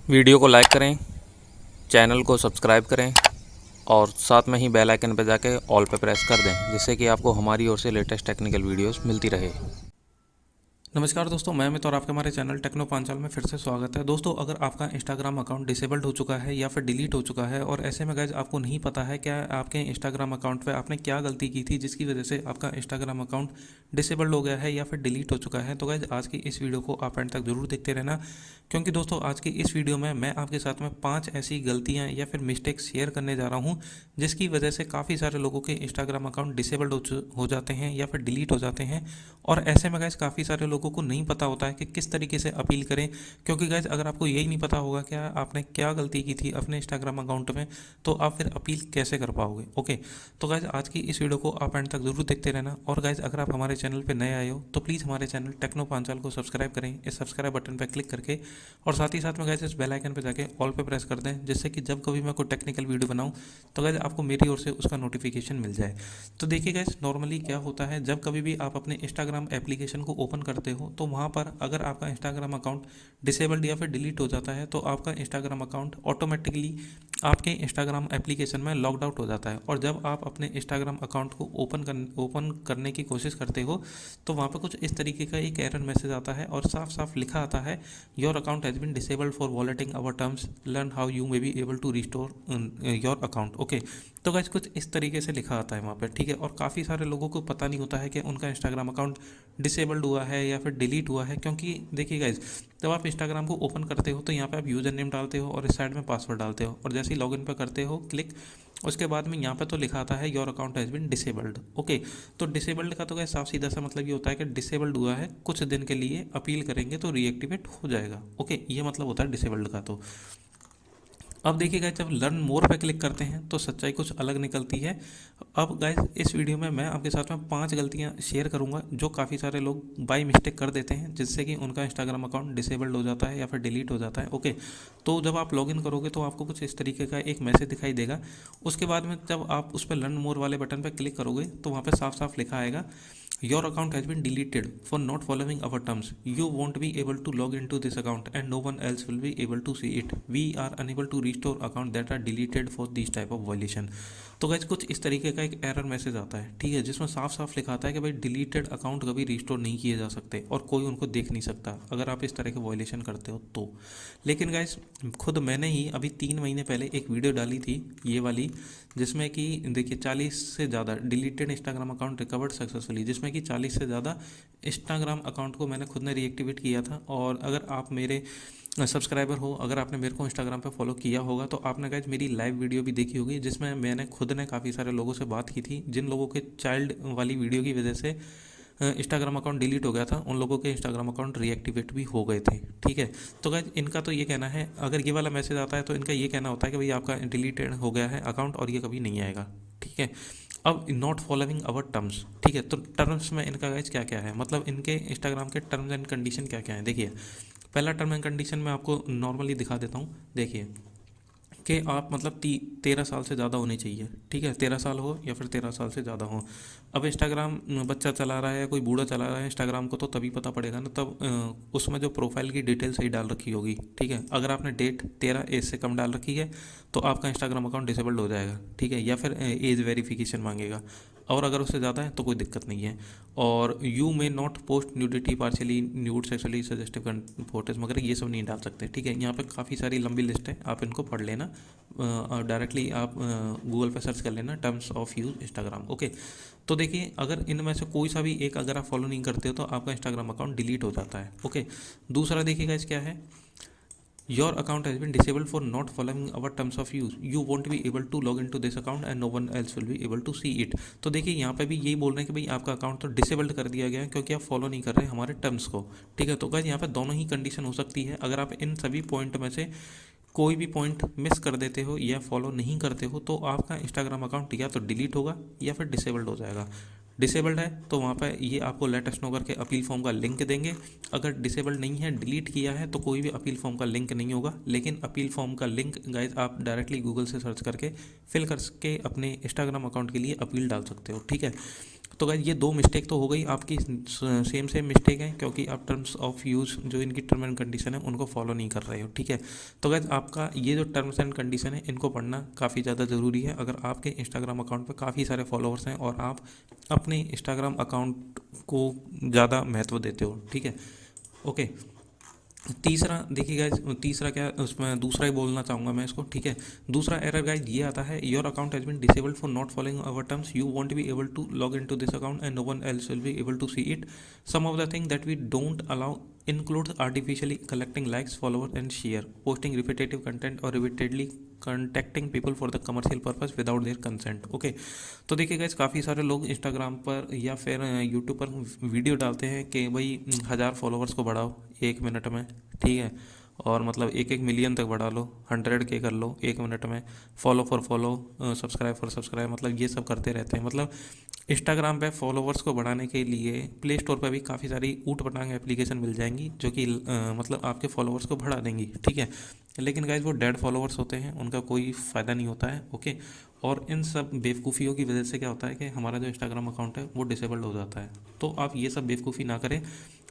Video को like करें, channel को सब्सक्राइब करें और साथ में ही बेल आइकन पर जाके ऑल पे प्रेस कर दें, जिससे कि आपको हमारी ओर से लेटेस्ट टेक्निकल वीडियोस मिलती रहे। नमस्कार दोस्तों, मैं अमित और आपके हमारे चैनल टेक्नो पांचाल में फिर से स्वागत है। दोस्तों, अगर आपका इंस्टाग्राम अकाउंट डिसेबल्ड हो चुका है या फिर डिलीट हो चुका है और ऐसे में गाइज आपको नहीं पता है क्या आपके इंस्टाग्राम अकाउंट पे आपने क्या गलती की थी जिसकी वजह से आपका इंस्टाग्राम अकाउंट डिसेबल्ड हो गया है या फिर डिलीट हो चुका है, तो गाइज आज की इस वीडियो को आप एंड तक जरूर देखते रहना, क्योंकि दोस्तों आज की इस वीडियो में मैं आपके साथ में 5 ऐसी गलतियाँ या फिर मिस्टेक्स शेयर करने जा रहा हूँ जिसकी वजह से काफ़ी सारे लोगों के इंस्टाग्राम अकाउंट डिसेबल्ड हो जाते हैं या फिर डिलीट हो जाते हैं। और ऐसे में गाइज काफ़ी सारे लोगों को नहीं पता होता है कि किस तरीके से अपील करें, क्योंकि गाइज अगर आपको यही नहीं पता होगा क्या आपने क्या गलती की थी अपने इंस्टाग्राम अकाउंट में, तो आप फिर अपील कैसे कर पाओगे। ओके, तो गाइज आज की इस वीडियो को आप एंड तक जरूर देखते रहना। और गाइज अगर आप हमारे चैनल पर नए आए हो तो प्लीज़ हमारे चैनल टेक्नो पांचाल को सब्सक्राइब करें, इस सब्सक्राइब बटन पर क्लिक करके, और साथ ही साथ में गाइज इस बेल आइकन पर जाके ऑल पे प्रेस कर दें, जिससे कि जब कभी मैं कोई टेक्निकल वीडियो बनाऊँ तो गाइज आपको मेरी ओर से उसका नोटिफिकेशन मिल जाए। तो देखिए गाइज, नॉर्मली क्या होता है, जब कभी भी आप अपने इंस्टाग्राम एप्लीकेशन को ओपन करते हो तो वहाँ पर अगर आपका इंस्टाग्राम अकाउंट डिसेबल्ड या फिर डिलीट हो जाता है तो आपका इंस्टाग्राम अकाउंट ऑटोमेटिकली आपके इंस्टाग्राम एप्लीकेशन में लॉग्ड आउट हो जाता है। और जब आप अपने इंस्टाग्राम अकाउंट को ओपन करने की कोशिश करते हो तो वहाँ पर कुछ इस तरीके का एक एरर मैसेज आता है और साफ साफ लिखा आता है, your account has been disabled for violating our terms, learn how you may be able to restore your account. Okay, तो गाइस कुछ इस तरीके से लिखा आता है वहाँ पर, ठीक है। और काफ़ी सारे लोगों को पता नहीं होता है कि उनका इंस्टाग्राम अकाउंट डिसेबल्ड हुआ है या फिर डिलीट हुआ है, क्योंकि देखिए गाइज, जब आप इंस्टाग्राम को ओपन करते हो तो यहाँ पे आप यूज़र नेम डालते हो और इस साइड में पासवर्ड डालते हो, और जैसे ही लॉगिन पे करते हो क्लिक, उसके बाद में यहाँ पे तो लिखा आता है your account has been disabled. Okay, तो डिसेबल्ड का तो गाइस साफ सीधा सा मतलब ये होता है कि डिसेबल्ड हुआ है, कुछ दिन के लिए अपील करेंगे तो रीएक्टिवेट हो जाएगा। ओके, ये मतलब होता है डिसेबल्ड का। तो अब देखिए गाइस, जब लर्न मोर पे क्लिक करते हैं तो सच्चाई कुछ अलग निकलती है। अब गाइस इस वीडियो में मैं आपके साथ में 5 गलतियां शेयर करूंगा जो काफ़ी सारे लोग बाय मिस्टेक कर देते हैं, जिससे कि उनका इंस्टाग्राम अकाउंट डिसेबल्ड हो जाता है या फिर डिलीट हो जाता है। ओके, तो जब आप लॉगिन करोगे तो आपको कुछ इस तरीके का एक मैसेज दिखाई देगा। उसके बाद में जब आप उस पर लर्न मोर वाले बटन पर क्लिक करोगे तो वहाँ पर साफ साफ लिखा आएगा, your account has been deleted for not following our terms. You won't be able to log into this account and no one else will be able to see it. We are unable to restore account that are deleted for this type of violation. तो guys कुछ इस तरीके का एक error message आता है, ठीक है, जिसमें साफ साफ लिखा आता है कि भाई डिलीटेड अकाउंट कभी रिस्टोर नहीं किए जा सकते और कोई उनको देख नहीं सकता अगर आप इस तरह के वायलेशन करते हो तो। लेकिन गाइज खुद मैंने ही अभी 3 महीने पहले एक वीडियो डाली थी ये वाली, जिसमें कि देखिए 40 से ज़्यादा deleted Instagram account recovered successfully, जिसमें कि 40 से ज़्यादा इंस्टाग्राम अकाउंट को मैंने खुद ने रीएक्टिवेट किया था। और अगर आप मेरे सब्सक्राइबर हो, अगर आपने मेरे को इंस्टाग्राम पे फॉलो किया होगा तो आपने गाइज मेरी लाइव वीडियो भी देखी होगी, जिसमें मैंने खुद ने काफ़ी सारे लोगों से बात की थी जिन लोगों के चाइल्ड वाली वीडियो की वजह से इंस्टाग्राम अकाउंट डिलीट हो गया था, उन लोगों के इंस्टाग्राम अकाउंट रीएक्टिवेट भी हो गए थे, ठीक है। तो गाइज इनका तो ये कहना है, अगर ये वाला मैसेज आता है तो इनका ये कहना होता है कि भाई आपका डिलीटेड हो गया है अकाउंट और ये कभी नहीं आएगा, ठीक है। अब नॉट फॉलोइंग अवर टर्म्स, ठीक है, तो टर्म्स में इनका गाइज क्या क्या है, मतलब इनके इंस्टाग्राम के टर्म्स एंड कंडीशन क्या क्या है। देखिए, पहला टर्म एंड कंडीशन मैं आपको नॉर्मली दिखा देता हूँ। देखिए कि आप मतलब 13 साल से ज़्यादा होने चाहिए, ठीक है, 13 साल हो या फिर 13 साल से ज़्यादा हो। अब इंस्टाग्राम बच्चा चला रहा है, कोई बूढ़ा चला रहा है इंस्टाग्राम को, तो तभी पता पड़ेगा ना, तब उसमें जो प्रोफाइल की डिटेल सही डाल रखी होगी, ठीक है। अगर आपने डेट 13 एज से कम डाल रखी है तो आपका इंस्टाग्राम अकाउंट डिसेबल्ड हो जाएगा, ठीक है, या फिर एज वेरिफिकेशन मांगेगा। और अगर उससे ज़्यादा है तो कोई दिक्कत नहीं है। और you may not post nudity, partially nude, sexually suggestive photos वगैरह ये सब नहीं डाल सकते, ठीक है। यहाँ पे काफ़ी सारी लंबी लिस्ट है, आप इनको पढ़ लेना, डायरेक्टली आप गूगल पे सर्च कर लेना terms of use Instagram. Okay, तो देखिए अगर इनमें से कोई सा भी एक अगर आप फॉलो नहीं करते हो तो आपका इंस्टाग्राम अकाउंट डिलीट हो जाता है। ओके, दूसरा देखिएगा इस क्या है, your account has been disabled for not following our terms of use, you won't be able to log in to this account and no one else will be able to see it. तो देखिए यहाँ पे भी यही बोल रहे हैं कि भाई आपका अकाउंट तो डिसेबल्ड कर दिया गया है क्योंकि आप फॉलो नहीं कर रहे हमारे टर्म्स को, ठीक है। तो गाइस यहाँ पे दोनों ही कंडीशन हो सकती है, अगर आप इन सभी पॉइंट में से कोई भी पॉइंट मिस कर देते हो या फॉलो नहीं करते हो तो आपका इंस्टाग्राम अकाउंट या तो डिलीट होगा या फिर डिसेबल्ड हो जाएगा। डिसेबल्ड है तो वहाँ पर ये आपको लेट अस नो करके अपील फॉर्म का लिंक देंगे। अगर डिसेबल्ड नहीं है, डिलीट किया है, तो कोई भी अपील फॉर्म का लिंक नहीं होगा। लेकिन अपील फॉर्म का लिंक गाइज आप डायरेक्टली गूगल से सर्च करके फिल करके अपने इंस्टाग्राम अकाउंट के लिए अपील डाल सकते हो, ठीक है। तो गाइज ये दो मिस्टेक तो हो गई आपकी, सेम मिस्टेक है, क्योंकि आप टर्म्स ऑफ यूज़ जो इनकी टर्म एंड कंडीशन है उनको फॉलो नहीं कर रहे हो, ठीक है। तो गाइज आपका ये जो टर्म्स एंड कंडीशन है इनको पढ़ना काफ़ी ज़्यादा ज़रूरी है। अगर आपके इंस्टाग्राम अकाउंट पे काफ़ी सारे फॉलोअर्स हैं और आप अपने इंस्टाग्राम अकाउंट को ज़्यादा महत्व देते हो, ठीक है। ओके, तीसरा देखिए गाइज, तीसरा क्या उसमें दूसरा ही बोलना चाहूँगा मैं इसको, ठीक है। दूसरा एरर गाइज ये आता है, your account has been disabled for not following our terms, you won't be able to log in to this account and no one else will be able to see it. Some of the thing that we don't allow includes artificially collecting likes, followers and share, posting repetitive content or repeatedly contacting people for the commercial purpose without their consent। Okay, तो देखिए guys, काफ़ी सारे लोग Instagram पर या फिर YouTube पर video डालते हैं कि भाई 1000 फॉलोअर्स को बढ़ाओ 1 मिनट में, ठीक है, और मतलब 1-1 मिलियन तक बढ़ा लो, 100K कर लो 1 मिनट में, follow for follow, subscribe for subscribe, मतलब ये सब करते रहते हैं। मतलब इंस्टाग्राम पे फॉलोवर्स को बढ़ाने के लिए प्ले स्टोर पर भी काफ़ी सारी ऊट पटांग एप्लीकेशन मिल जाएंगी जो कि मतलब आपके फॉलोवर्स को बढ़ा देंगी, ठीक है। लेकिन गाइज वो डेड फॉलोवर्स होते हैं, उनका कोई फ़ायदा नहीं होता है, ओके। और इन सब बेवकूफ़ियों की वजह से क्या होता है कि हमारा जो इंस्टाग्राम अकाउंट है वो डिसेबल्ड हो जाता है। तो आप ये सब बेवकूफ़ी ना करें।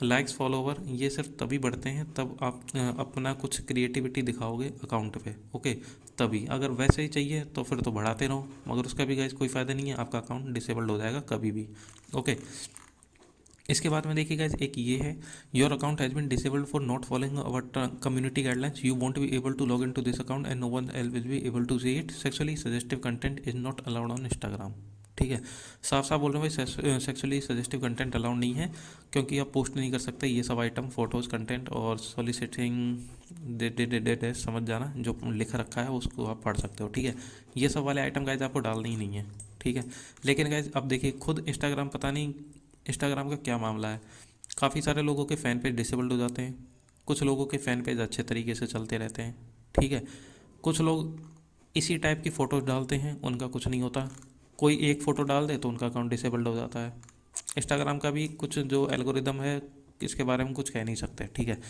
लाइक्स, फॉलोवर ये सिर्फ तभी बढ़ते हैं तब आप अपना कुछ क्रिएटिविटी दिखाओगे अकाउंट पे, ओके, तभी। अगर वैसे ही चाहिए तो फिर तो बढ़ाते रहो, मगर उसका भी गाइज कोई फ़ायदा नहीं है, आपका अकाउंट डिसेबल्ड हो जाएगा कभी भी, ओके। इसके बाद में देखिए गाइज, एक ये है, your account has been disabled for not following our community guidelines, you won't be able to log in to this account and no one else will be able to see it, sexually suggestive content is not allowed on Instagram, ठीक है। साफ साफ बोल रहे हैं भाई, sexually suggestive content allowed नहीं है, क्योंकि आप पोस्ट नहीं कर सकते ये सब आइटम, फोटोज़, कंटेंट और सॉलिसिटिंग दे समझ जाना, जो लिख रखा है उसको आप पढ़ सकते हो, ठीक है। ये सब वाले आइटम गाइज आपको डालने ही नहीं है, ठीक है। लेकिन गाइज अब देखिए, खुद इंस्टाग्राम, पता नहीं इंस्टाग्राम का क्या मामला है, काफ़ी सारे लोगों के फ़ैन पेज डिसेबल्ड हो जाते हैं, कुछ लोगों के फ़ैन पेज अच्छे तरीके से चलते रहते हैं, ठीक है। कुछ लोग इसी टाइप की फ़ोटोज़ डालते हैं, उनका कुछ नहीं होता, कोई एक फ़ोटो डाल दे तो उनका अकाउंट डिसेबल्ड हो जाता है। इंस्टाग्राम का भी कुछ जो एल्गोरिदम है इसके बारे में कुछ कह नहीं सकते, ठीक है।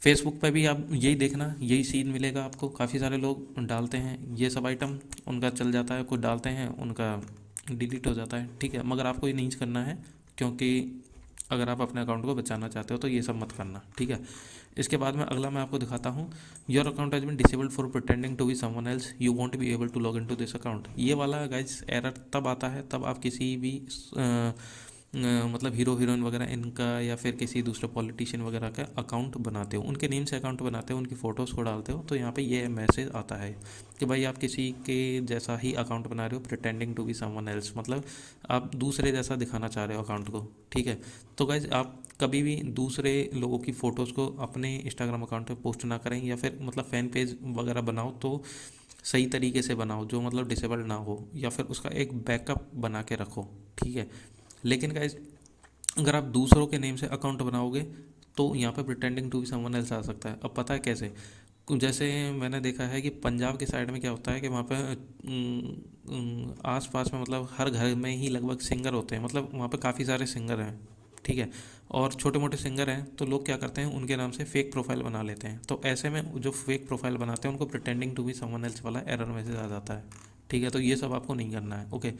फेसबुक पे भी आप यही देखना, यही सीन मिलेगा आपको, काफ़ी सारे लोग डालते हैं ये सब आइटम, उनका चल जाता है, कुछ डालते हैं उनका डिलीट हो जाता है, ठीक है। मगर आपको ये नहीं करना है, क्योंकि अगर आप अपने अकाउंट को बचाना चाहते हो तो ये सब मत करना, ठीक है। इसके बाद में अगला मैं आपको दिखाता हूँ, your account has been disabled for pretending to be someone else, you won't be able to log in to this account. ये वाला गाइज एरर तब आता है तब आप किसी भी मतलब हीरो हीरोइन वगैरह इनका या फिर किसी दूसरे पॉलिटिशियन वगैरह का अकाउंट बनाते हो, उनके नेम से अकाउंट बनाते हो, उनकी फ़ोटोज़ को डालते हो, तो यहाँ पे ये मैसेज आता है कि भाई आप किसी के जैसा ही अकाउंट बना रहे हो, pretending to be someone else, मतलब आप दूसरे जैसा दिखाना चाह रहे हो अकाउंट को, ठीक है। तो गाइज आप कभी भी दूसरे लोगों की फ़ोटोज़ को अपने इंस्टाग्राम अकाउंट पे पोस्ट ना करें, या फिर मतलब फ़ैन पेज वगैरह बनाओ तो सही तरीके से बनाओ, जो मतलब डिसेबल ना हो, या फिर उसका एक बैकअप बना के रखो, ठीक है। लेकिन गाइज अगर आप दूसरों के नेम से अकाउंट बनाओगे तो यहाँ पे pretending to be someone else आ सकता है। अब पता है कैसे, जैसे मैंने देखा है कि पंजाब के साइड में क्या होता है कि वहाँ पे आस पास में मतलब हर घर में ही लगभग सिंगर होते हैं, मतलब वहाँ पे काफ़ी सारे सिंगर हैं, ठीक है। और छोटे मोटे सिंगर हैं तो लोग क्या करते हैं, उनके नाम से फेक प्रोफाइल बना लेते हैं, तो ऐसे में जो फेक प्रोफाइल बनाते हैं उनको pretending to be someone else वाला एरर मैसेज आ जाता है, ठीक है। तो ये सब आपको नहीं करना है, ओके।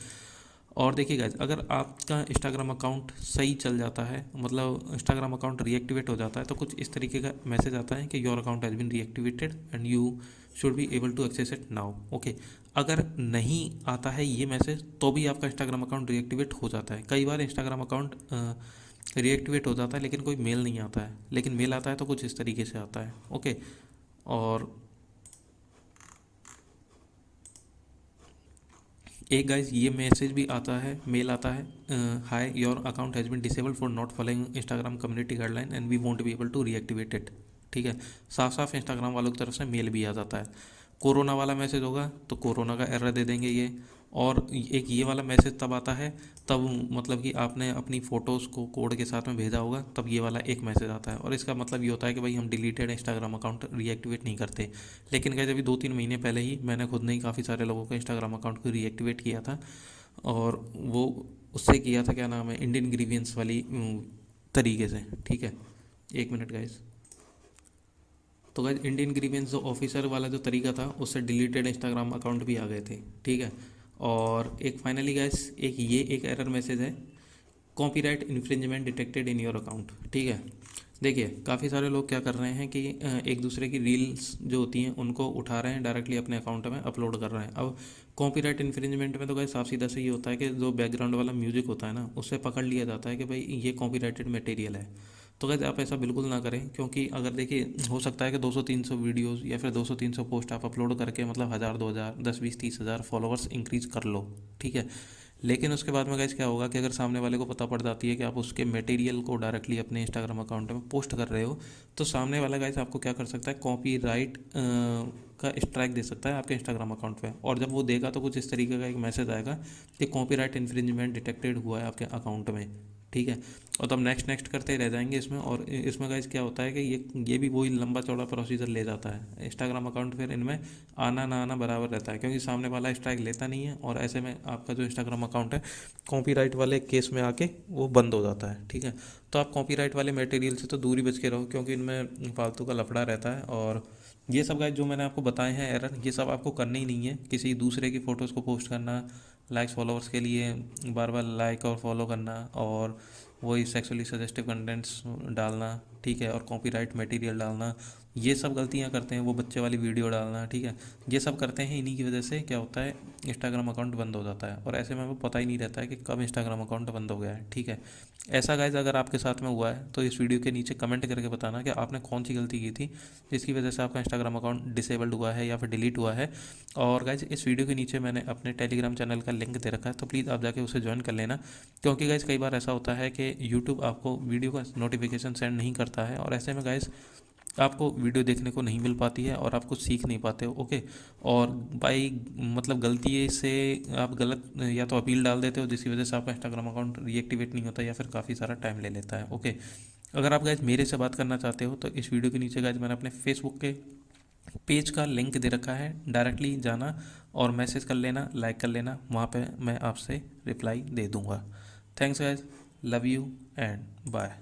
और देखिए गाइज, अगर आपका इंस्टाग्राम अकाउंट सही चल जाता है, मतलब इंस्टाग्राम अकाउंट रीएक्टिवेट हो जाता है, तो कुछ इस तरीके का मैसेज आता है कि your account has been reactivated and you should be able to access it now, okay. अगर नहीं आता है ये मैसेज तो भी आपका इंस्टाग्राम अकाउंट रीएक्टिवेट हो जाता है। कई बार इंस्टाग्राम अकाउंट रीएक्टिवेट हो जाता है लेकिन कोई मेल नहीं आता है, लेकिन मेल आता है तो कुछ इस तरीके से आता है, ओके। और एक गाइज ये मैसेज भी आता है, मेल आता है, hi your account has been disabled for not following Instagram community guideline and we won't be able to reactivate it, ठीक है। साफ साफ इंस्टाग्राम वालों की तरफ से मेल भी आ जाता है। कोरोना वाला मैसेज होगा तो कोरोना का एरर दे देंगे ये, और एक ये वाला मैसेज तब आता है तब मतलब कि आपने अपनी फ़ोटोज़ को कोड के साथ में भेजा होगा, तब ये वाला एक मैसेज आता है, और इसका मतलब ये होता है कि भाई हम डिलीटेड इंस्टाग्राम अकाउंट रीएक्टिवेट नहीं करते। लेकिन गाइस अभी 2-3 महीने पहले ही मैंने खुद ने ही काफ़ी सारे लोगों के इंस्टाग्राम अकाउंट को रीएक्टिवेट किया था, और वो उससे किया था, क्या नाम है, इंडियन ग्रीवियंस वाली तरीके से, ठीक है। 1 मिनट गाइस। तो गाइस इंडियन ग्रीवियंस जो ऑफिसर वाला जो तरीका था उससे डिलीटेड इंस्टाग्राम अकाउंट भी आ गए थे, ठीक है। और एक फाइनली गाइस एक एरर मैसेज है, copyright infringement detected in your account. ठीक है, देखिए काफ़ी सारे लोग क्या कर रहे हैं कि एक दूसरे की रील्स जो होती हैं उनको उठा रहे हैं, डायरेक्टली अपने अकाउंट में अपलोड कर रहे हैं। अब कॉपीराइट इन्फ्रिंजमेंट में तो गाइस साफ सीधा से ये होता है कि जो बैकग्राउंड वाला म्यूजिक होता है ना, उससे पकड़ लिया जाता है कि भाई ये कॉपीराइटेड मटेरियल है। तो गाइस आप ऐसा बिल्कुल ना करें, क्योंकि अगर देखिए हो सकता है कि 200-300 वीडियोस या फिर 200-300 पोस्ट आप अपलोड करके मतलब 1000-2000 10-20-30 हज़ार फॉलोअर्स इंक्रीज कर लो। ठीक है, लेकिन उसके बाद में गाइस क्या होगा कि अगर सामने वाले को पता पड़ जाती है कि आप उसके मटेरियल को डायरेक्टली अपने इंस्टाग्राम अकाउंट में पोस्ट कर रहे हो, तो सामने वाला गाइस आपको क्या कर सकता है, कॉपीराइट का स्ट्राइक दे सकता है आपके इंस्टाग्राम अकाउंट पे। और जब वो देगा तो कुछ इस तरीके का एक मैसेज आएगा कि कॉपीराइट इन्फ्रिंजमेंट डिटेक्टेड हुआ है आपके अकाउंट में। ठीक है, और तब नेक्स्ट करते रह जाएंगे इसमें। और इसमें गाइस क्या होता है कि ये भी वही लंबा चौड़ा प्रोसीजर ले जाता है इंस्टाग्राम अकाउंट, फिर इनमें आना ना आना बराबर रहता है, क्योंकि सामने वाला स्ट्राइक लेता नहीं है और ऐसे में आपका जो इंस्टाग्राम अकाउंट है कॉपीराइट वाले केस में आके वो बंद हो जाता है। ठीक है, तो आप कॉपीराइट वाले मटेरियल से तो दूर ही बच के रहो, क्योंकि इनमें फालतू का लफड़ा रहता है। और ये सब गाइस जो मैंने आपको बताए हैं एरर, ये सब आपको करने ही नहीं है। किसी दूसरे की फ़ोटोज़ को पोस्ट करना, लाइक्स फॉलोअर्स के लिए बार बार लाइक और फॉलो करना, और वही सेक्सुअली सजेस्टिव कंटेंट्स डालना, ठीक है, और कॉपीराइट मटेरियल डालना, ये सब गलतियां करते हैं। वो बच्चे वाली वीडियो डालना, ठीक है, ये सब करते हैं। इन्हीं की वजह से क्या होता है, इंस्टाग्राम अकाउंट बंद हो जाता है, और ऐसे में वो पता ही नहीं रहता है कि कब इंस्टाग्राम अकाउंट बंद हो गया है। ठीक है, ऐसा गाइज अगर आपके साथ में हुआ है तो इस वीडियो के नीचे कमेंट करके बताना कि आपने कौन सी गलती की थी जिसकी वजह से आपका इंस्टाग्राम अकाउंट डिसेबल्ड हुआ है या फिर डिलीट हुआ है। और गाइज इस वीडियो के नीचे मैंने अपने टेलीग्राम चैनल का लिंक दे रखा है, तो प्लीज़ आप जाके उसे ज्वाइन कर लेना, क्योंकि गाइज कई बार ऐसा होता है कि यूट्यूब आपको वीडियो का नोटिफिकेशन सेंड नहीं करता है, और ऐसे में गाइज आपको वीडियो देखने को नहीं मिल पाती है और आप कुछ सीख नहीं पाते हो। ओके, और बाई मतलब गलती से आप गलत या तो अपील डाल देते हो, जिसकी वजह से आपका इंस्टाग्राम अकाउंट रीएक्टिवेट नहीं होता या फिर काफ़ी सारा टाइम ले लेता है। ओके, अगर आप गाइज मेरे से बात करना चाहते हो तो इस वीडियो के नीचे गाइज मैंने अपने फेसबुक के पेज का लिंक दे रखा है, डायरेक्टली जाना और मैसेज कर लेना, लाइक कर लेना, वहाँ पे मैं आपसे रिप्लाई दे दूँगा। Thanks guys, love you and bye.